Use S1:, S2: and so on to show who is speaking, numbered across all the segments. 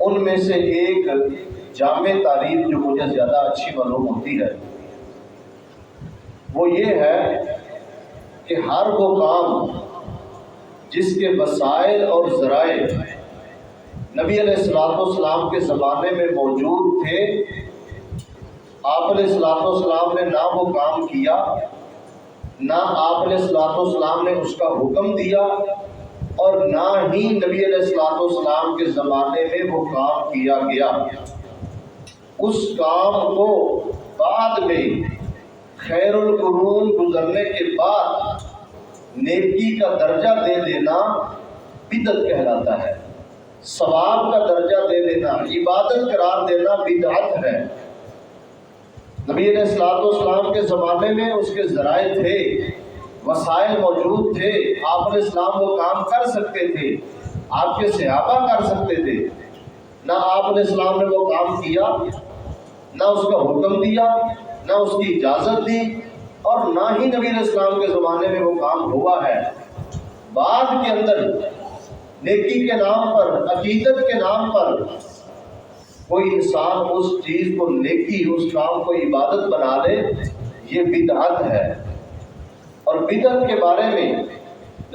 S1: ان میں سے ایک جامع تعریف جو مجھے زیادہ اچھی معلوم ہوتی ہے وہ یہ ہے کہ ہر وہ کام جس کے وسائل اور ذرائع نبی علیہ الصلوۃ والسلام کے زمانے میں موجود تھے، آپ علیہ الصلوۃ والسلام نے نہ وہ کام کیا، نہ آپ علیہ الصلوۃ والسلام نے اس کا حکم دیا، اور نہ ہی نبی علیہ الصلوۃ والسلام کے زمانے میں وہ کام کیا گیا، اس کام کو بعد میں خیر القرون گزرنے کے بعد نیکی کا درجہ دے دینا بدعت کہلاتا ہے، ثواب کا درجہ دے دینا، عبادت قرار دینا بدعت ہے۔ نبی علیہ الصلوۃ والسلام کے زمانے میں اس کے ذرائع تھے، وسائل موجود تھے، آپ علیہ السلام وہ کام کر سکتے تھے، آپ کے صحابہ کر سکتے تھے، نہ آپ علیہ السلام نے وہ کام کیا، نہ اس کا حکم دیا، نہ اس کی اجازت دی، اور نہ ہی نبی علیہ السلام کے زمانے میں وہ کام ہوا ہے۔ بعد کے اندر نیکی کے نام پر، عقیدت کے نام پر کوئی انسان اس چیز کو نیکی، اس کام کو عبادت بنا لے، یہ بدعت ہے۔ اور بدعت کے بارے میں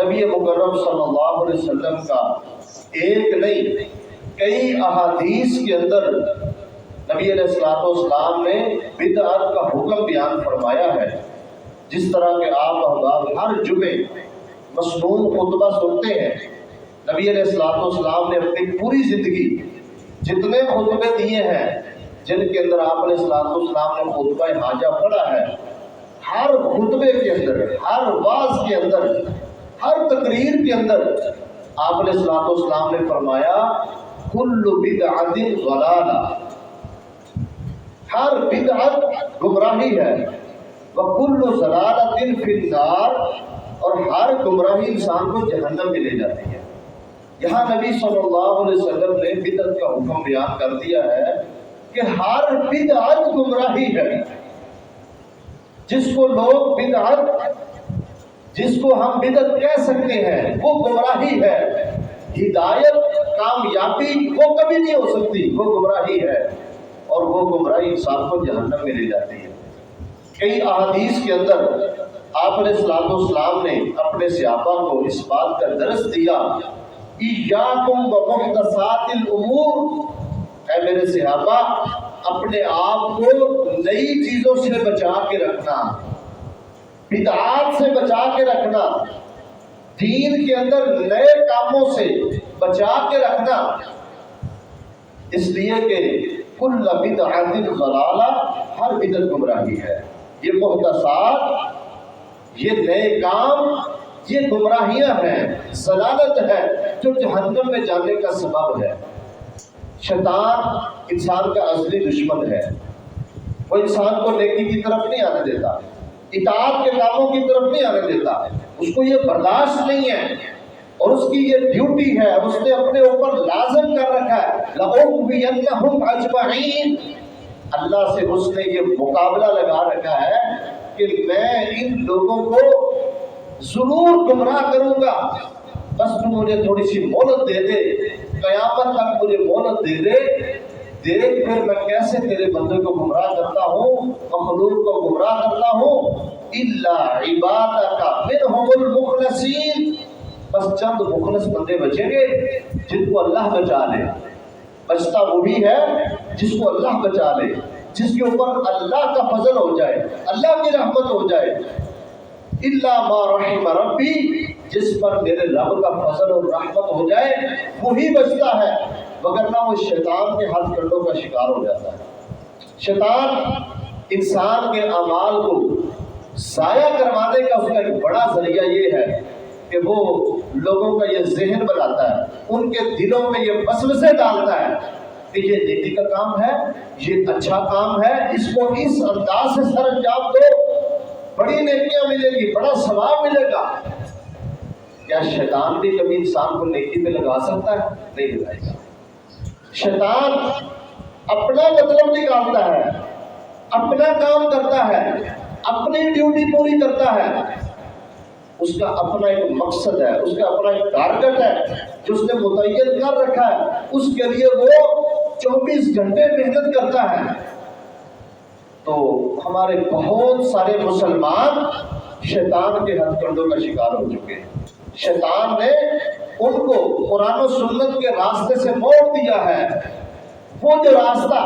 S1: نبی مکرم صلی اللہ علیہ وسلم کا ایک نہیں کئی احادیث کے اندر نبی علیہ الصلوۃ والسلام نے بدعت کا حکم بیان فرمایا ہے۔ جس طرح کہ آپ احباب ہر جمعے مسنون خطبہ سنتے ہیں، نبی علیہ الصلوۃ والسلام نے اپنی پوری زندگی جتنے خطبے دیے ہیں جن کے اندر آپ علیہ الصلوۃ والسلام نے خطبہ حاجہ پڑھا ہے، ہر خطبے کے اندر، ہر واعظ کے اندر، ہر تقریر کے اندر آپ علیہ الصلوۃ والسلام نے فرمایا کل بدعت ضلالہ، ہر بدعت گمراہی ہے، وکل ضلالۃ فی النار، اور ہر گمراہی انسان کو جہنم میں لے جاتی ہے۔ یہاں نبی صلی اللہ علیہ وسلم نے بدعت کا حکم بیان کر دیا ہے کہ ہر بدعت گمراہی ہے۔ جس کو لوگ بدعت، جس کو ہم بدعت کہہ سکتے ہیں، وہ گمراہی ہے۔ ہدایت، کامیابی وہ کبھی نہیں ہو سکتی، وہ گمراہی ہے، اور وہ گمراہی انسان کو جہنم میں لے جاتی ہے۔ کئی احادیث کے اندر آپ علیہ الصلوۃ والسلام نے اپنے صحابہ کو اس بات کا درس دیا، ایاکم ومحدثات الامور، اے میرے صحابہ اپنے آپ کو نئی چیزوں سے بچا کے رکھنا، بدعات سے بچا کے رکھنا، دین کے اندر نئے کاموں سے بچا کے رکھنا، اس لیے کہ کل بدعت ضلالہ، ہر بدعت گمراہی ہے۔ یہ محدثات، یہ نئے کام، یہ گمراہیاں ہیں، ضلالت ہے جو جہنم میں جانے کا سبب ہے۔ شیطان انسان کا اصلی دشمن ہے، وہ انسان کو نیکی کی طرف نہیں آنے دیتا، اطاعت کے کاموں کی طرف نہیں آنے دیتا، اس کو یہ برداشت نہیں ہے، اور اس کی یہ ڈیوٹی ہے، اس نے اپنے اوپر لازم کر رکھا ہے لَأُغْوِيَنَّهُمْ أَجْمَعِينَ، اللہ سے اس نے یہ مقابلہ لگا رکھا ہے کہ میں ان لوگوں کو ضرور گمراہ کروں گا، بس تو مجھے تھوڑی سی مہلت دے دے، قیامت تک مجھے مہلت دے دے، دیکھ پھر میں کیسے تیرے بندے کو گمراہ کرتا ہوں، مخلوق کو گمراہ کرتا ہوں۔ إِلَّا عِبَادَكَ مِنْهُمُ الْمُخْلَصِينَ، بس چند مخلص بندے بچیں گے جن کو اللہ بچا لے۔ بچتا وہی ہے جس کو اللہ بچا لے، جس کے اوپر اللہ کا فضل ہو جائے، اللہ کی رحمت ہو جائے۔ إِلَّا مَا رَحِمَ رَبِّي، جس پر میرے رب کا فضل اور رحمت ہو جائے وہی بچتا ہے، وگرنہ وہ شیطان کے ہاتھ کنڈوں کا شکار ہو جاتا ہے۔ شیطان انسان کے اعمال کو ضائع کروانے کا اس کا ایک بڑا ذریعہ یہ ہے کہ وہ لوگوں کا یہ ذہن بناتا ہے، ان کے دلوں میں یہ وسوسے ڈالتا ہے کہ یہ نیکی کا کام ہے، یہ اچھا کام ہے، اس کو اس انداز سے سر انجام دو، بڑی نیکیاں ملے گی، بڑا ثواب ملے گا۔ کیا شیطان بھی کبھی انسان کو نیکی پہ لگا سکتا ہے؟ نہیں لگائے گا۔ شیطان اپنا مطلب نکالتا ہے، اپنا کام کرتا ہے، اپنی ڈیوٹی پوری کرتا ہے، اس کا اپنا ایک مقصد ہے، اس کا اپنا ایک ٹارگٹ ہے جو اس نے متعین کر رکھا ہے، اس کے لیے وہ 24 گھنٹے محنت کرتا ہے۔ تو ہمارے بہت سارے مسلمان شیطان کے ہتھ کنڈوں کا شکار ہو چکے ہیں۔ شیطان نے ان کو قرآن و سنت کے راستے سے موڑ دیا ہے۔ وہ جو راستہ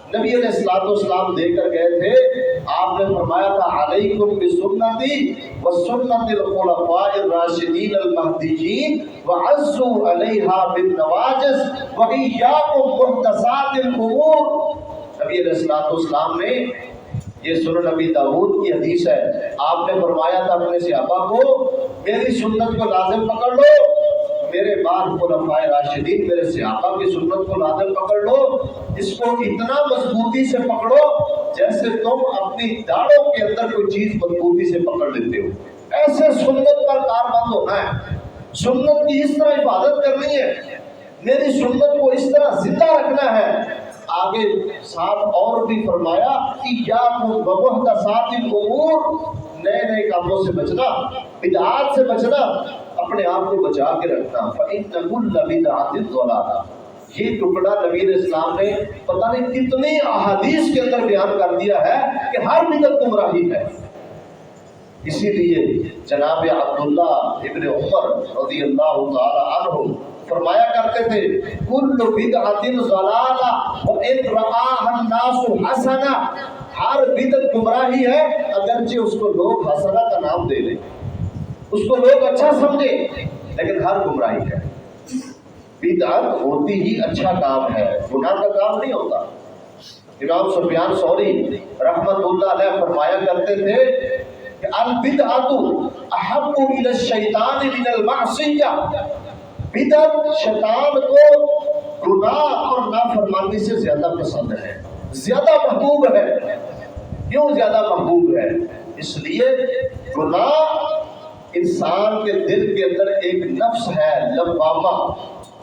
S1: نبی علیہ الصلوۃ والسلام دے کر گئے تھے، آپ نے فرمایا تھا علیکم بسنتی وسنت الخلفاء الراشدین المہدیین وعضوا علیہا بالنواجذ وإیاکم محدثات الامور۔ نبی علیہ الصلوۃ والسلام نے، یہ سنن نبی داؤد کی حدیث ہے، آپ نے فرمایا تھا اپنے صحابہ کو میری سنت کو لازم پکڑ لو، میرے بعد خلفائے راشدین میرے صحابہ کی سنت کو لازم پکڑ لو، اس کو اتنا مضبوطی سے پکڑو جیسے تم اپنی داڑھوں کے اندر کوئی چیز مضبوطی سے پکڑ لیتے ہو۔ ایسے سنت پر کاربند ہونا ہے، سنت کی اس طرح حفاظت کرنی ہے، میری سنت کو اس طرح زندہ رکھنا ہے۔ آگے ساتھ اور بھی فرمایا ایاکم ومحدثات الامور، نئے نئے کاموں سے بچنا، بدعات سے بچنا، اپنے آپ کو بچا کے رکھنا۔ فإن كل بدعۃ ضلالہ، یہ ٹکڑا نبی علیہ السلام نے پتہ نہیں کتنی احادیث کے اندر بیان کر دیا ہے کہ ہر بدعت گمراہی ہے۔ اسی لیے جناب عبداللہ ابن عمر رضی اللہ تعالی عنہ فرمایا کرتے تھے کل بدعۃ ضلالہ وان رآها الناس حسنہ، ہر بدعت گمراہی ہے اگرچہ اس کو لوگ حسنہ کا نام دے لیں، اس کو لوگ اچھا سمجھے، لیکن ہر گمراہی ہے۔ بدعت ہوتی ہی اچھا کام ہے، گناہ کا کام نہیں ہوتا۔ امام سفیان ثوری رحمت اللہ علیہ فرمایا کرتے تھے کہ البدعۃ احب الی الشیطان من المعصیہ، بدعت شیطان کو گناہ اور نافرمانی سے زیادہ پسند ہے، زیادہ محبوب ہے۔ کیوں زیادہ محبوب ہے؟ اس لیے گناہ انسان کے دل کے اندر ایک نفس ہے لوامہ،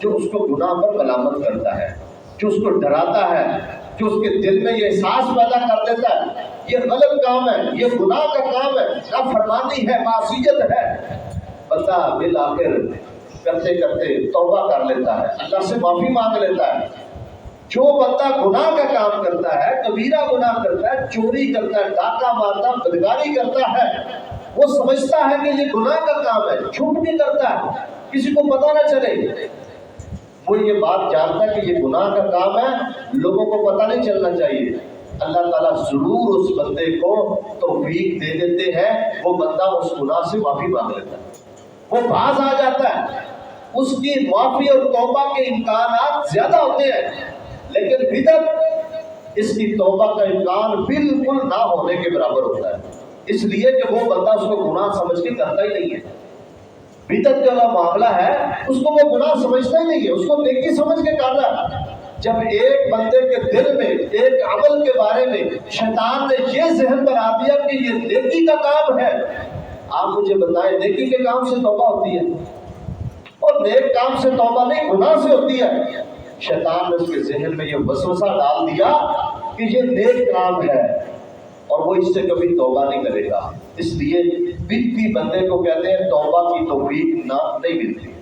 S1: جو اس کو گناہ پر ملامت کرتا ہے، جو اس کو ڈراتا ہے، جو اس کے دل میں یہ احساس پیدا کر دیتا ہے یہ غلط کام ہے، یہ گناہ کا کام ہے، نافرمانی ہے، معصیت ہے۔ بندہ بالآخر کرتے کرتے توبہ کر لیتا ہے، اللہ سے معافی مانگ لیتا ہے۔ جو بندہ گناہ کا کام کرتا ہے، کبیرہ گناہ کرتا ہے، چوری کرتا ہے، ڈاکہ مارتا ہے، بدکاری کرتا ہے، وہ سمجھتا ہے کہ یہ گناہ کا کام ہے، چھپ بھی کرتا ہے، کسی کو پتہ نہ چلے۔ وہ یہ بات جانتا ہے کہ یہ گناہ کا کام ہے، لوگوں کو پتہ نہیں چلنا چاہیے۔ اللہ تعالیٰ ضرور اس بندے کو توفیق دے دیتے ہیں، وہ بندہ اس گناہ سے معافی مانگ لیتا ہے، وہ باز آ جاتا ہے، اس کی معافی اور توبہ کے امکانات زیادہ ہوتے ہیں۔ لیکن بدعت، اس کی توبہ کا امکان بالکل نہ ہونے کے برابر ہوتا ہے، اس لیے کہ وہ بندہ اس کو گناہ سمجھ کے کرتا ہی نہیں ہے۔ بدعت کا جو معاملہ ہے اس کو وہ گناہ سمجھتا ہی نہیں ہے، اس کو نیکی سمجھ کے کر رہا ہے۔ جب ایک بندے کے دل میں ایک عمل کے بارے میں شیطان نے یہ ذہن بنا دیا کہ یہ نیکی کا کام ہے، آپ مجھے بتائیں نیکی کے کام سے توبہ ہوتی ہے؟ اور نیک کام سے توبہ نہیں، گناہ سے ہوتی ہے۔ شیطان نے اس کے ذہن میں یہ وسوسہ ڈال دیا کہ یہ نیک کام ہے اور وہ اس سے کبھی توبہ نہیں کرے گا۔ اس لیے بدعتی بندے کو کہتے ہیں توبہ کی توفیق نہیں ملتی۔